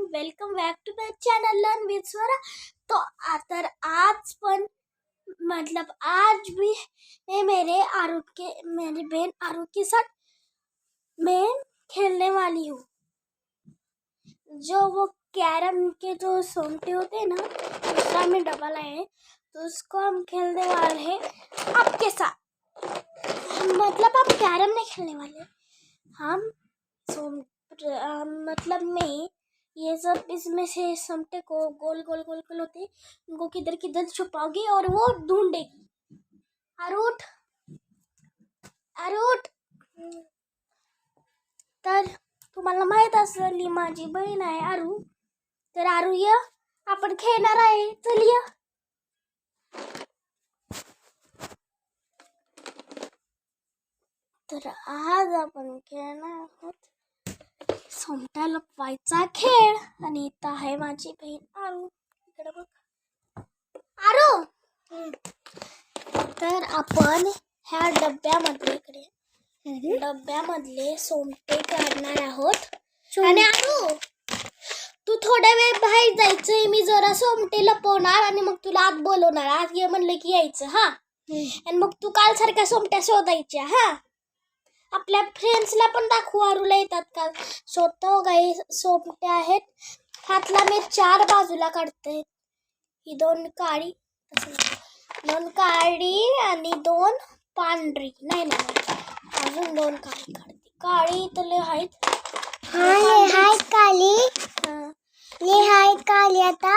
Welcome back to my channel learn with Swara. तो आज पण मतलब आज भी मैं मेरी बहन आरू के साथ मैं खेलने वाली हूँ। जो वो कैरम के जो सोंगटे होते हैं ना, दूसरा में डबल आए हैं, तो उसको हम खेलने वाले हैं आपके साथ। मतलब आप कैरम नहीं खेलने वाले, हम मतलब मैं ये सब इसमें से समटे को गोल गोल गोल गोल होते उनको किधर किधर छुपाओगे और वो ढूंढेगी। आरूट आरूट तर तुम्हाला माहित असेल ही माझी बहीण आहे आरू। तर आरू ये आपण खेळणार आहे, चल ये। तर आज आपण खेळणार आहोत सोमटा लपवायचा खेळ। आणि इथं आहे माझी बहीण आरू, इकडे बघ आरू। तर आपण ह्या डब्यामधले सोमटे काढणार आहोत। आणि आरू तू थोड्या वेळ बाहेर जायचंय, मी जरा सोमटे लपवणार आणि मग तुला आत बोलवणार। आज ये म्हणलं की यायचं हा। आणि मग तू काल सारख्या सोमट्या शोधायच्या हा। आपल्या फ्रेंड्सला पण दाखवू आरूला येतात का शोधतो काही सोमटे आहेत। हातला मी 4 बाजूला काढते, ही 2 काळी आणि 2 पांढरी, नाही अजून 2 काळी काढते। काळी इथले आहेत, हाय काली आता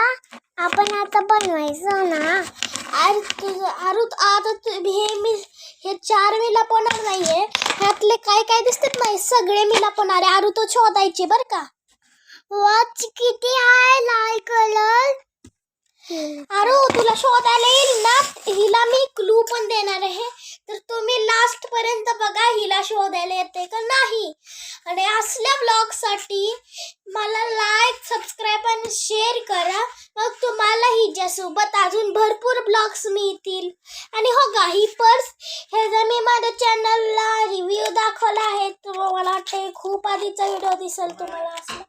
आपण आता बनवायचं ना। हे 4 मी लपवणार नाहीये, ह्यातले काय काय दिसतात नाही सगळे मी लपवणार आहे। आरू तो शोधायचे बर का। वॉच किती आहे लाल कलर। आरू तुला शोधायला येईल ना, हिला मी क्लू पण देणार आहे, तर तुम्ही लास्ट पर्यंत बघा हिला शोधायला येते का नाही। आणि असल्या ब्लॉग साठी मला लाईक, सबस्क्राईब आणि शेअर करा, मग तुम्हाला हिच्यासोबत अजून भरपूर ब्लॉग्स मिळतील। आणि हो गा ही पर्स ह्याचा मी माझ्या चॅनलला रिव्ह्यू दाखवला आहे, तर मला वाटते खूप आधीचा व्हिडिओ दिसेल तुम्हाला असं,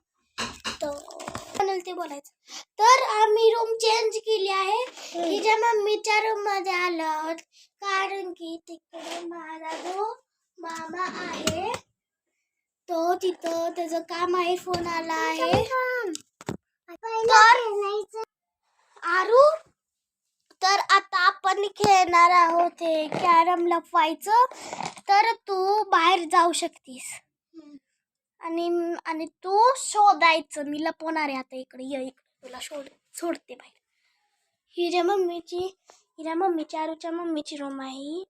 तर ते बोलायचं। तर आम्ही रूम चेंज केली आहे, हिच्या मम्मीच्या रूम मध्ये आलो, कारण की तिकडे माझा जो मामा आहे तो तिथं त्याचं काम आहे, फोन आला आहे। आरू तर आता आपण खेळणार आहोत हे कॅरम लपवायचं। तर तू बाहेर जाऊ शकतीस आणि तू शोधायचं, मी लपवणार आहे आता। इकडे ये, इकडे तुला सोडते बाहेर। हिच्या मम्मीची आरूच्या मम्मीची रूम आहे,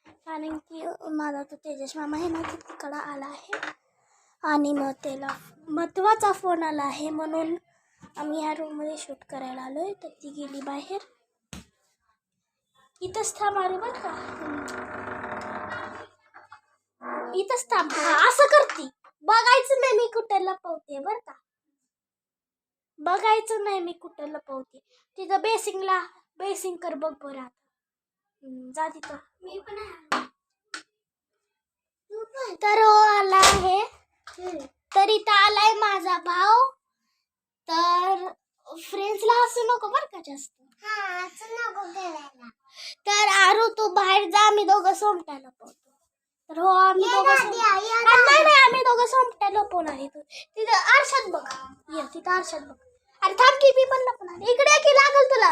कारण की माझा तो तेजस मामा आहे ना, तिकडं आला आहे आणि मग त्याला महत्वाचा फोन आला आहे, म्हणून आम्ही ह्या रूम मध्ये शूट करायला आलोय। तर ती गेली बाहेर, इथंच थांब आरू बर का, इथंच थांब। असं करती, बघायचं नाही मी कुठे लपवते बर का, बघायचं नाही मी कुठे लपवते। तिथं बेसिंग कर बघ बरं आता, जा तिथं। मी पण तर हो आला आहे, तर इथं आलाय माझा भाऊ। तर फ्रेंड्सला हसू नको बर का जास्त, तर आरू तू बाहेर जा, आम्ही दोघं सोमट्या लपवतो। तर हो आम्ही दोघं सोमट्या लपवणार आहे। तिथं आरशात बघ, ये तिथं आरशात बघ। अरे थांब की मी पण लपवणार, इकडे की लागल तुला।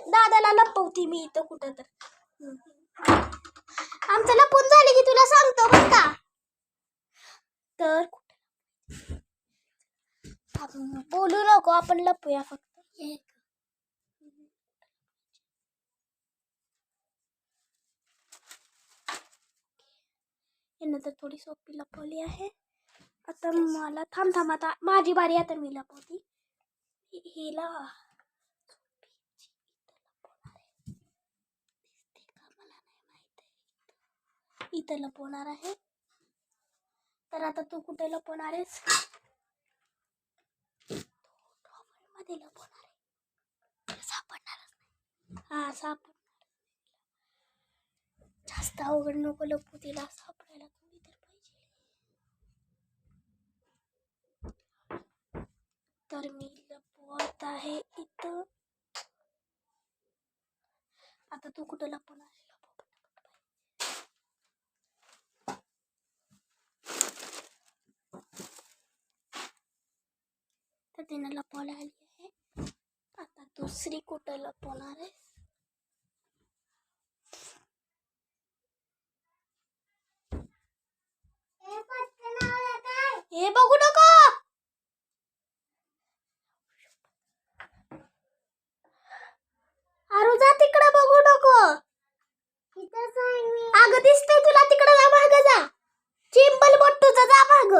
दादाला लपवती मी इथं कुठं तर। आमचं लपून झाले की तुला सांगतो बर का। तर बोलू नको, आपण लपूया फक्त। यांना तर थोडी सोपी लपवली आहे। आता मला थांब आता माझी बारी, आता मी लपवती हिला। इथं लपवणार आहे, तर आता तू कुठे लपवणार आहेस? मध्ये लपवणार आहे, सापडणारच नाही। हा सापडणार, जास्त अवघड नको लपू, तिला सापडायला थोडी तर पाहिजे। तर मी लपवत आहे इथं. आता तू कुठं लपवणार? तर तिनं लपवला आली आहे. आता दुसरी कुठं लपवणार आहे? हे बघू नको. आरू जा तिकडे, बघू नको. अगं दिसतंय तुला, तिकडे जा, माग जा. चिंबल बट्टूचा जा माग.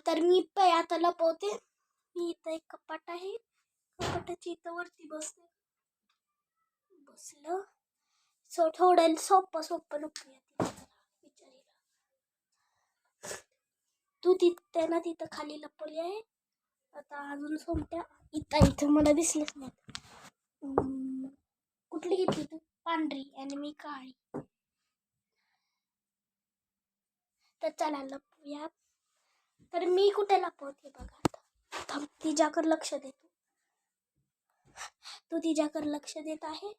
तर मी आता लपवते. मी इथं एक कपाट आहे, कपाटाची इथं वरती बसलं. थोडं सोपं लपूया बिचारीला. तू त्यांना तिथं खाली लपवली आहे. आता अजून सोमट्या इथं मला दिसलेच नाही. कुठली घेतली तू? पांढरी आणि मी काळी. तर चला लपूया. तर मी कुठे लपवते बघा आता. तिच्याकडे लक्ष दे. तू तिच्याकडे लक्ष देत आहे.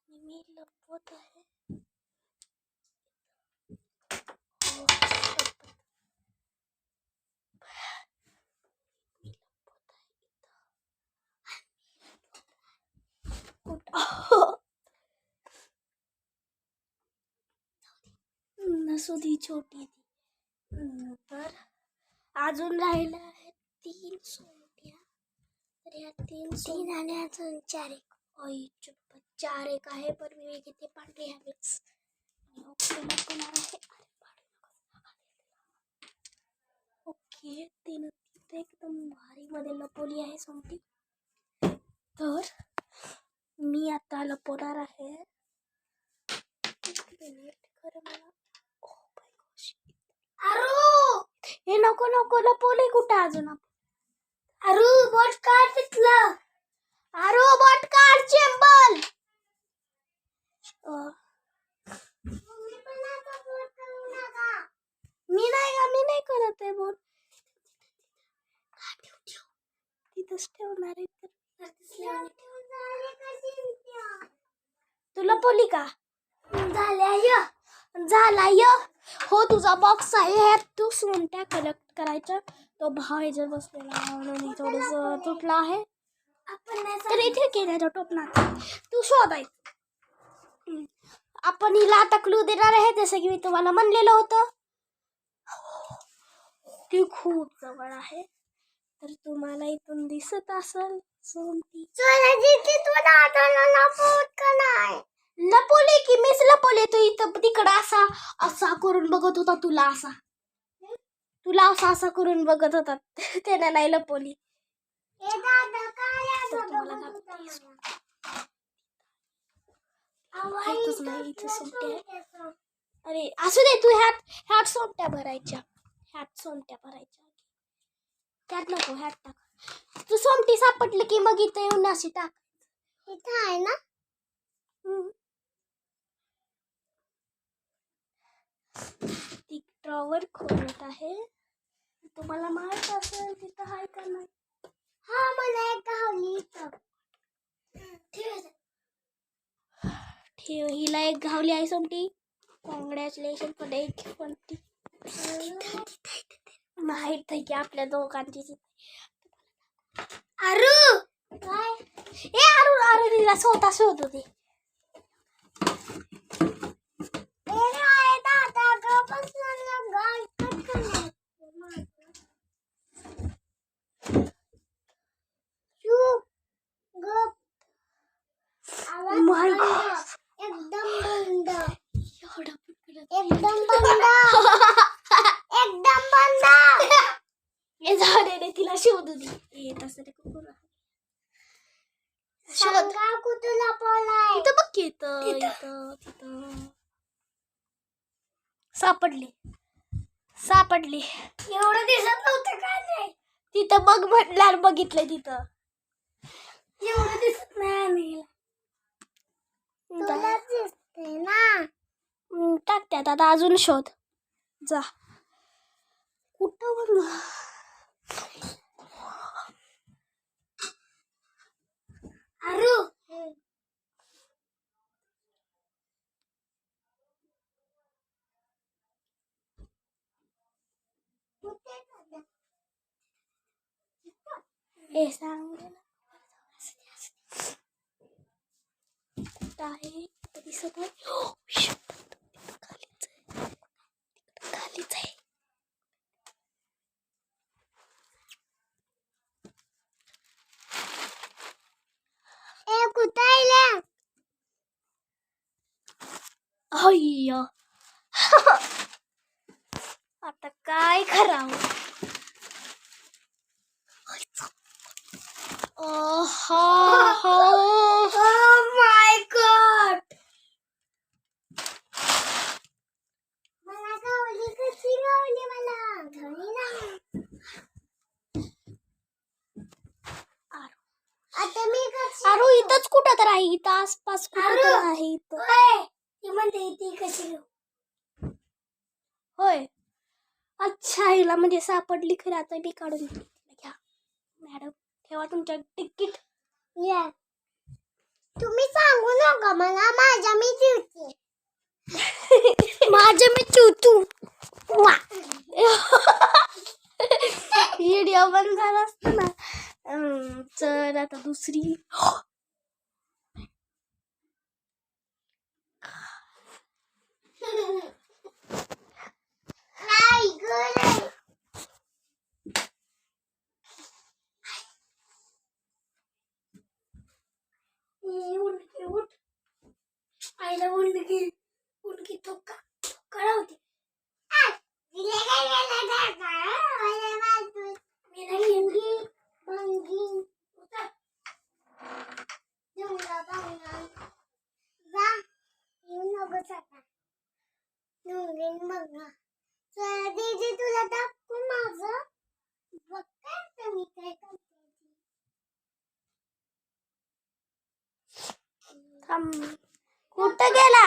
मी लपवत आहे. नसुदी छोटी ती. तर अजून राहिलं आहे 3 सोंगट्या. तर या 3 आणि अजून 4 एक. 4 एक आहे, पण मी घेते पांढरी हॅबिट्स. ओके, तिनं तिथे एकदम भारी मध्ये लपवली आहे सोंगटी. तर मी आता लपवणार आहे. हे नको लपवले कुठं अजून? आरू बोट काढ तिथलं. आरू बोट काढ, चेंबल. मी नाही करत आहे बोट. तिथंच ठेवणार आहे. तू लपवली का? झाला हो, तुझा बॉक्स आहे. ह्यात तू सोंगट्या कलेक्ट करायच्या. तो भाव ह्याच्यात बसलेला म्हणून थोडस तुटला आहे. तर इथे केल्याच्या टोपणात तू शोधायचं. आपण हिला आता क्लू देणार आहे, जसं की मी तुम्हाला म्हणलेलं होतं. ती खूप जवळ आहे. तर तुम्हाला इथून दिसत असेल सोंगटी. लपवले की मीच लपवले. तू इथं तिकडं असा करून बघत होता. तुला असा करून बघत होता. त्याला नाही लपवली. अरे असू दे, तू ह्यात सोंगट्या भरायच्या. त्यात नको, ह्यात टाक. तू सोंगटी सापडली की मग इथं येऊन अशी टाक. इथं आहे ना. ती ड्रॉवर खोलत आहे. तुम्हाला माहित असेल तिथं आहे का नाही? हा, मला एक घावली इथं. ठेव, हिला एक घावली आहे सोंगटी. कॉंग्रॅच्युलेशन फॉर द एक कोणती माहित आहे की आपल्या दोघांची. आरू काय? आरू तिला स्वतः शोध होती. तिला शोधू दे. येत असं शोध. इथं बघ की, इथं सापडली. एवढं दिसत नव्हतं काय नाही. तिथं बघ म्हटल्यावर बघितलं. तिथं एवढं दिसत नाही. दिसते ना. टाकत्यात आता. अजून शोध. जा कुठं बघ अरू हे सांग कुठं आहे दिसत आहे खालीच आहे खालीच आहे कुठं आहे अय्या आता काय करावं माय गॉड मला गावली कशी गावली मला घरी ना आता मी अरे इथंच कुठं तर आहे इथं आसपास कुठं तर आहे इथं ती म्हणते ती कशी होय अच्छा हिला म्हणजे सापडली खरं आता मी काढून दिली घ्या मॅडम ठेवा तुमच्या तिकीट या तुम्ही सांगू नका मला माझ्या मी चिवते माझ्या मी चिवतू वा व्हिडिओ बंद झाला असता ना तर आता दुसरी आईला उंडकी धोका होती दीदी तुला दाखवू माझं बघ काय मी काय करते कुठं गेला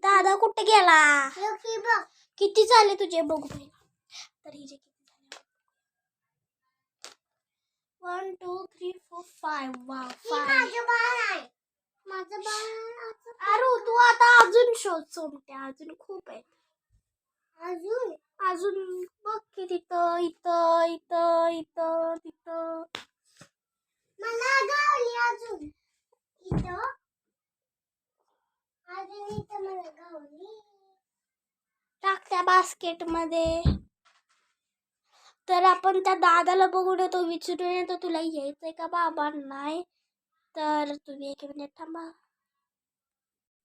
दादा कुठे गेला किती झाले तुझे बघू तर हिचे किती झाले 1 2 3 4 5 वाव 5 माझं बाळ अरे तू आता अजून शोध सोमट्या अजून खूप आहे अजून बघ की तिथं इथं इथं इथं तिथं मला गावली अजून इथं मला गावली टाक त्या बास्केट मध्ये तर आपण त्या दादाला बघून येतो विचारून येतो तुला यायचंय का बाबा नाही तर तुम्ही 1 मिनिट थांबा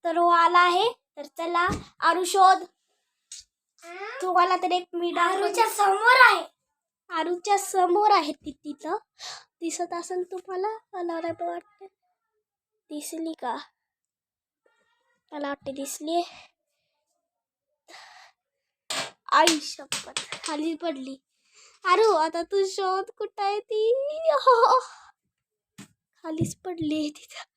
तर वो आला आहे तर चला आरू शोध तुम्हाला तर एक मी आरूच्या समोर आहे आरूच्या समोर आहे ती तिथं दिसत असेल तुम्हाला मला नाही वाटतं दिसली का मला वाटते दिसली आई शपथ खाली पडली आरू आता तू शोध कुठं आहे ती खालीच पडली तिथं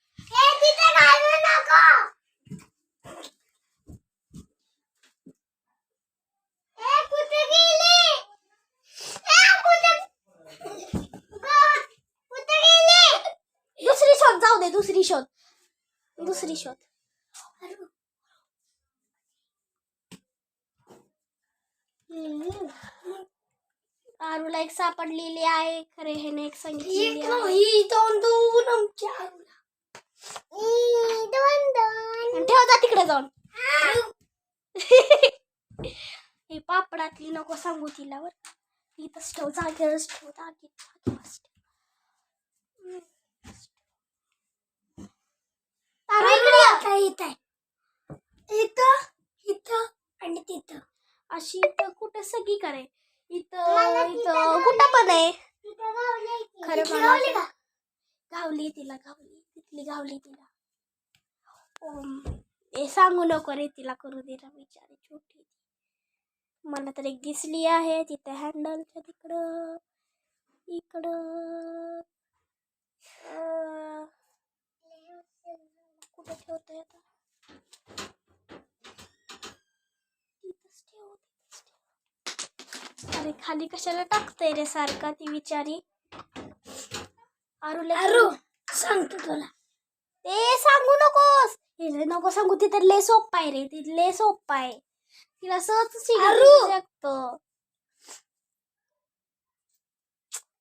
दुसरी शोध जाऊ दे दुसरी शोध आरूला एक सापडलेली आहे खरे हे नाही एक सांगितलेली ठेव जा तिकडे जाऊन हे पापडातली नको सांगू तिला वर इथंच ठेव जागेवरच ठेव जागेवरच इथं इथं आणि तिथं अशी इथं कुठं सगळी करे इथं इथं कुठं पण आहे खरं गावली तिला तिथली गावली तिला हे सांगू नको रे तिला करू दे ना बिचारी छोटी मला तर एक दिसली आहे तिथे हँडलच्या तिकडं इकडं कुठं ठेवतोय आता अरे खाली कशाला टाकतोय रे सारखा ती विचारी. आरू सांगतो तुला. ते सांगू नकोस. हे नको सांगू. ती तर लय सोप्पा आहे रे. ती लय सोप्पा आहे. तिला सहज शिकू शकतो.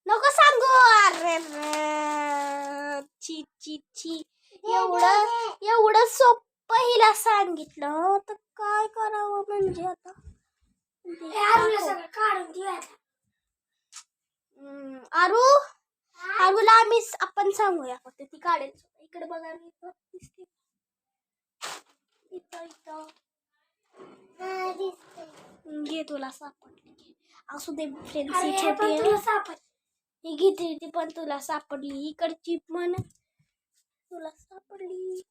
नको सांगू. अरे ची ची ची. एवढं सोप्पं हिला सांगितलं तर काय करावं म्हणजे आता. काढून देऊया. आरूला आपण सांगूया फक्त ती काढेल. इकडे बघा दिसते. इथं घे तुला सापडली. असू दे फ्रेंड्स ही छोटी आहे. ही घेतली ती पण तुला सापडली. इकडची पण तुला सापडली.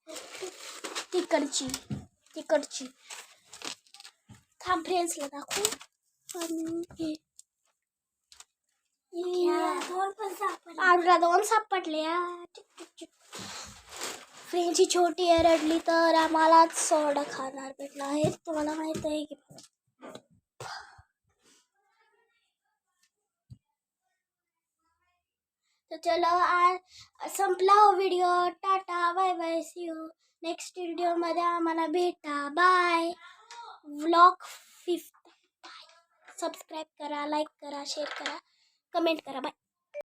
तिकडची थांब फ्रेंड्सला दाखवू. आणि आरूला 2 सापडले. फ्रेंडची छोटी आहे. रडली तर आम्हालाच सोडा खाणार भेटला आहे. तुम्हाला माहित आहे की. तर चलो आज संपला हो video. Tata bye bye. See you next video मध्ये आम्हाला भेटा. बाय. व्लॉग 5. बाय. सबस्क्राईब करा, लाईक करा, शेअर करा, कमेंट करा. बाय.